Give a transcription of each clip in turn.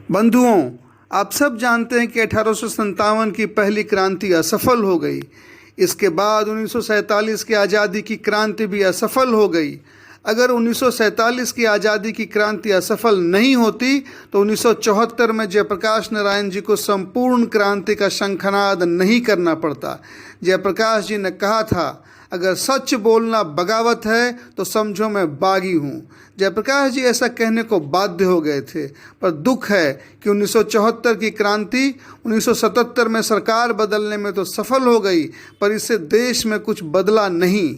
बंधुओं, आप सब जानते हैं कि 1857 की पहली क्रांति असफल हो गई। इसके बाद 1947 की आज़ादी की क्रांति भी असफल हो गई। अगर 1947 की आज़ादी की क्रांति असफल नहीं होती तो 1974 में जयप्रकाश नारायण जी को संपूर्ण क्रांति का शंखनाद नहीं करना पड़ता। जयप्रकाश जी ने कहा था, अगर सच बोलना बगावत है तो समझो मैं बागी हूँ। जयप्रकाश जी ऐसा कहने को बाध्य हो गए थे, पर दुख है कि 1974 की क्रांति 1977 में सरकार बदलने में तो सफल हो गई, पर इससे देश में कुछ बदला नहीं।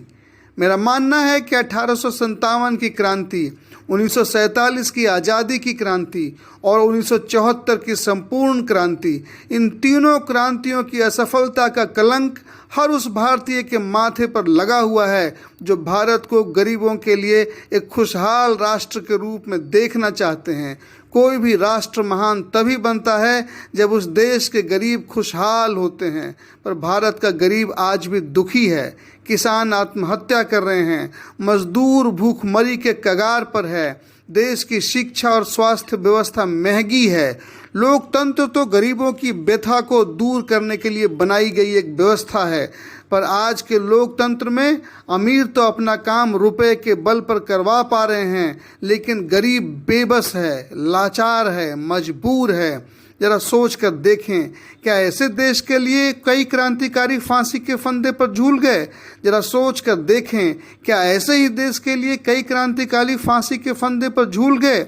मेरा मानना है कि 1857 की क्रांति, 1947 की आज़ादी की क्रांति और 1974 की संपूर्ण क्रांति, इन तीनों क्रांतियों की असफलता का कलंक हर उस भारतीय के माथे पर लगा हुआ है जो भारत को गरीबों के लिए एक खुशहाल राष्ट्र के रूप में देखना चाहते हैं। कोई भी राष्ट्र महान तभी बनता है जब उस देश के गरीब खुशहाल होते हैं, पर भारत का गरीब आज भी दुखी है। किसान आत्महत्या कर रहे हैं, मजदूर भूखमरी के कगार पर है, देश की शिक्षा और स्वास्थ्य व्यवस्था महंगी है। लोकतंत्र तो गरीबों की व्यथा को दूर करने के लिए बनाई गई एक व्यवस्था है, पर आज के लोकतंत्र में अमीर तो अपना काम रुपए के बल पर करवा पा रहे हैं, लेकिन गरीब बेबस है, लाचार है, मजबूर है। जरा सोच कर देखें, क्या ऐसे देश के लिए कई क्रांतिकारी फांसी के फंदे पर झूल गए? जरा सोच कर देखें, क्या ऐसे ही देश के लिए कई क्रांतिकारी फांसी के फंदे पर झूल गए?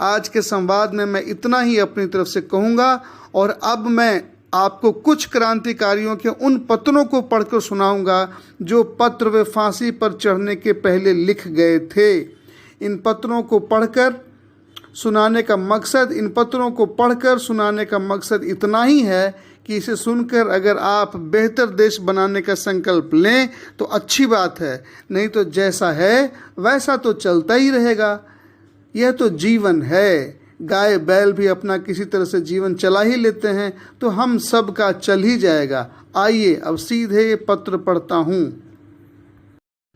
आज के संवाद में मैं इतना ही अपनी तरफ से कहूँगा, और अब मैं आपको कुछ क्रांतिकारियों के उन पत्रों को पढ़कर सुनाऊंगा जो पत्र वे फांसी पर चढ़ने के पहले लिख गए थे। इन पत्रों को पढ़कर सुनाने का मकसद इतना ही है कि इसे सुनकर अगर आप बेहतर देश बनाने का संकल्प लें तो अच्छी बात है, नहीं तो जैसा है वैसा तो चलता ही रहेगा। यह तो जीवन है। गाय बैल भी अपना किसी तरह से जीवन चला ही लेते हैं, तो हम सब का चल ही जाएगा। आइए अब सीधे ये पत्र पढ़ता हूँ।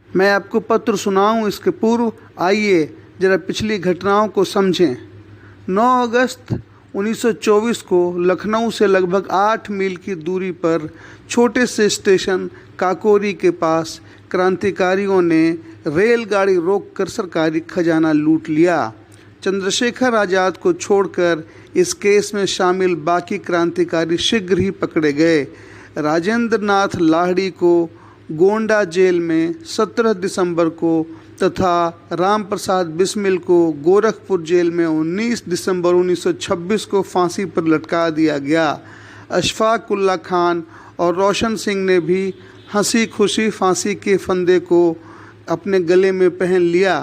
मैं आपको पत्र सुनाऊँ इसके पूर्व आइए जरा पिछली घटनाओं को समझें। 9 अगस्त 1924 को लखनऊ से लगभग 8 मील की दूरी पर छोटे से स्टेशन काकोरी के पास क्रांतिकारियों ने रेलगाड़ी रोककर सरकारी खजाना लूट लिया। चंद्रशेखर आज़ाद को छोड़कर इस केस में शामिल बाकी क्रांतिकारी शीघ्र ही पकड़े गए। राजेंद्र नाथ लाहिड़ी को गोंडा जेल में 17 दिसंबर को तथा राम प्रसाद बिस्मिल को गोरखपुर जेल में 19 दिसंबर 1926 को फांसी पर लटका दिया गया। अशफाक उल्ला खान और रोशन सिंह ने भी हंसी खुशी फांसी के फंदे को अपने गले में पहन लिया।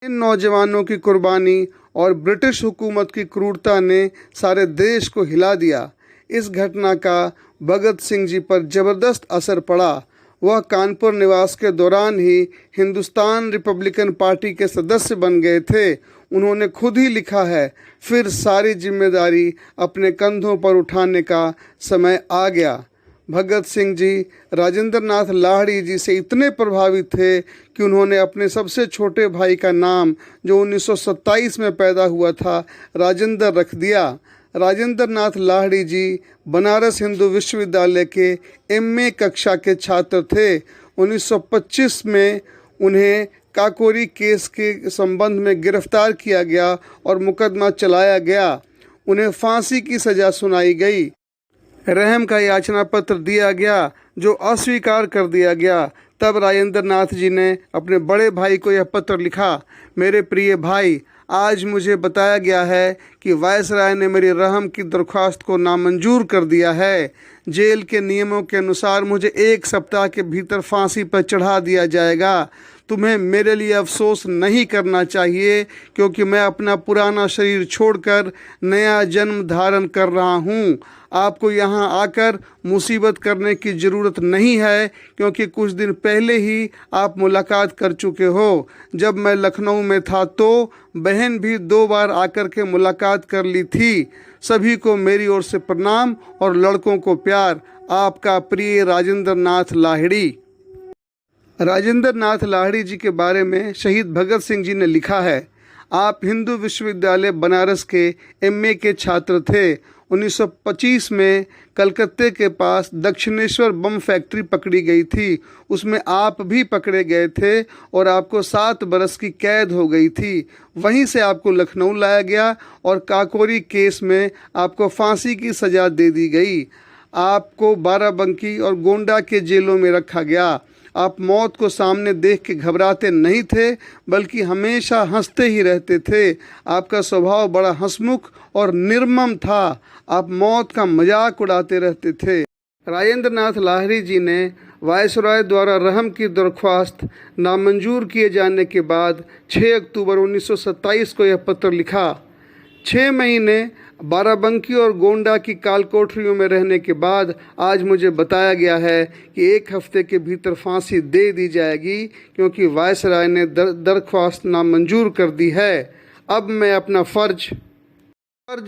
इन नौजवानों की कुर्बानी और ब्रिटिश हुकूमत की क्रूरता ने सारे देश को हिला दिया। इस घटना का भगत सिंह जी पर जबरदस्त असर पड़ा। वह कानपुर निवास के दौरान ही हिंदुस्तान रिपब्लिकन पार्टी के सदस्य बन गए थे। उन्होंने खुद ही लिखा है, फिर सारी जिम्मेदारी अपने कंधों पर उठाने का समय आ गया। भगत सिंह जी राजेंद्र नाथ लाहिड़ी जी से इतने प्रभावित थे कि उन्होंने अपने सबसे छोटे भाई का नाम, जो 1927 में पैदा हुआ था, राजेंद्र रख दिया। राजेंद्र नाथ लाहिड़ी जी बनारस हिंदू विश्वविद्यालय के एमए कक्षा के छात्र थे। 1925 में उन्हें काकोरी केस के संबंध में गिरफ्तार किया गया और मुकदमा चलाया गया। उन्हें फांसी की सज़ा सुनाई गई। रहम का याचना पत्र दिया गया, जो अस्वीकार कर दिया गया। तब राजेंद्र नाथ जी ने अपने बड़े भाई को यह पत्र लिखा, मेरे प्रिय भाई, आज मुझे बताया गया है कि वायसराय ने मेरी रहम की दरख्वास्त को नामंजूर कर दिया है। जेल के नियमों के अनुसार मुझे 1 सप्ताह के भीतर फांसी पर चढ़ा दिया जाएगा। तुम्हें मेरे लिए अफसोस नहीं करना चाहिए, क्योंकि मैं अपना पुराना शरीर छोड़कर नया जन्म धारण कर रहा हूँ। आपको यहाँ आकर मुसीबत करने की ज़रूरत नहीं है, क्योंकि कुछ दिन पहले ही आप मुलाकात कर चुके हो। जब मैं लखनऊ में था तो बहन भी 2 बार आकर के मुलाकात कर ली थी। सभी को मेरी ओर से प्रणाम और लड़कों को प्यार। आपका प्रिय राजेंद्र नाथ लाहिड़ी। राजेंद्र नाथ लाहिड़ी जी के बारे में शहीद भगत सिंह जी ने लिखा है, आप हिंदू विश्वविद्यालय बनारस के एमए के छात्र थे। 1925 में कलकत्ते के पास दक्षिणेश्वर बम फैक्ट्री पकड़ी गई थी, उसमें आप भी पकड़े गए थे और आपको 7 बरस की कैद हो गई थी। वहीं से आपको लखनऊ लाया गया और काकोरी केस में आपको फांसी की सज़ा दे दी गई। आपको बाराबंकी और गोंडा के जेलों में रखा गया। आप मौत को सामने देख के घबराते नहीं थे, बल्कि हमेशा हंसते ही रहते थे। आपका स्वभाव बड़ा हंसमुख और निर्मम था। आप मौत का मजाक उड़ाते रहते थे। राजेंद्र नाथ लाहिड़ी जी ने वायसराय द्वारा रहम की दरख्वास्त नामंजूर किए जाने के बाद 6 अक्टूबर 1927 को यह पत्र लिखा। 6 महीने बाराबंकी और गोंडा की काल कोठरियों में रहने के बाद आज मुझे बताया गया है कि 1 हफ्ते के भीतर फांसी दे दी जाएगी, क्योंकि वायसराय ने दरख्वास्त नामंजूर कर दी है। अब मैं अपना फर्ज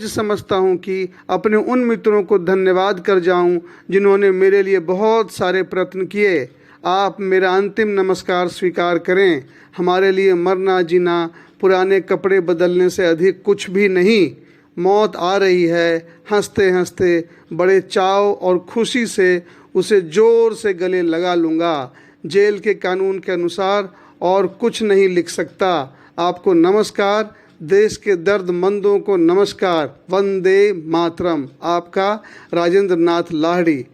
समझता हूँ कि अपने उन मित्रों को धन्यवाद कर जाऊँ जिन्होंने मेरे लिए बहुत सारे प्रयत्न किए। आप मेरा अंतिम नमस्कार स्वीकार करें। हमारे लिए मरना जीना पुराने कपड़े बदलने से अधिक कुछ भी नहीं। मौत आ रही है, हंसते हंसते बड़े चाव और खुशी से उसे ज़ोर से गले लगा लूँगा। जेल के कानून के अनुसार और कुछ नहीं लिख सकता। आपको नमस्कार। देश के दर्दमंदों को नमस्कार। वंदे मातरम। आपका राजेंद्र नाथ लाहिड़ी।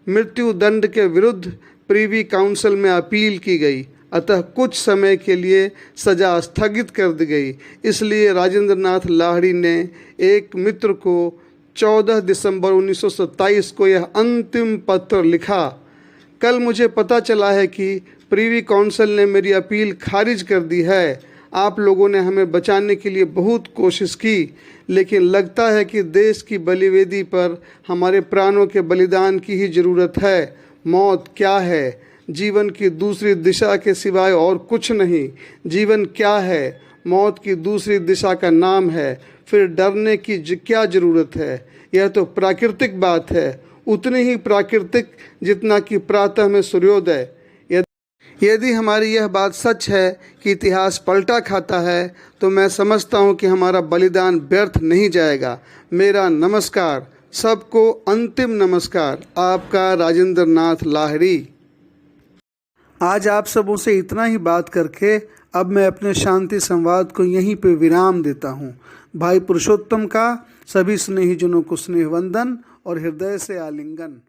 मृत्यु दंड के विरुद्ध प्रीवी काउंसिल में अपील की गई, अतः कुछ समय के लिए सज़ा स्थगित कर दी गई। इसलिए राजेंद्र नाथ लाहिड़ी ने एक मित्र को 14 दिसंबर 1927 को यह अंतिम पत्र लिखा। कल मुझे पता चला है कि प्रीवी काउंसिल ने मेरी अपील खारिज कर दी है। आप लोगों ने हमें बचाने के लिए बहुत कोशिश की, लेकिन लगता है कि देश की बलिवेदी पर हमारे प्राणों के बलिदान की ही ज़रूरत है। मौत क्या है? जीवन की दूसरी दिशा के सिवाय और कुछ नहीं। जीवन क्या है? मौत की दूसरी दिशा का नाम है। फिर डरने की क्या ज़रूरत है? यह तो प्राकृतिक बात है, उतनी ही प्राकृतिक जितना कि प्रातः में सूर्योदय। यदि हमारी यह बात सच है कि इतिहास पलटा खाता है, तो मैं समझता हूँ कि हमारा बलिदान व्यर्थ नहीं जाएगा। मेरा नमस्कार। सबको अंतिम नमस्कार। आपका राजेंद्र नाथ लाहिड़ी। आज आप सबों से इतना ही बात करके अब मैं अपने शांति संवाद को यहीं पे विराम देता हूँ। भाई पुरुषोत्तम का सभी स्नेहीजनों को स्नेह वंदन और हृदय से आलिंगन।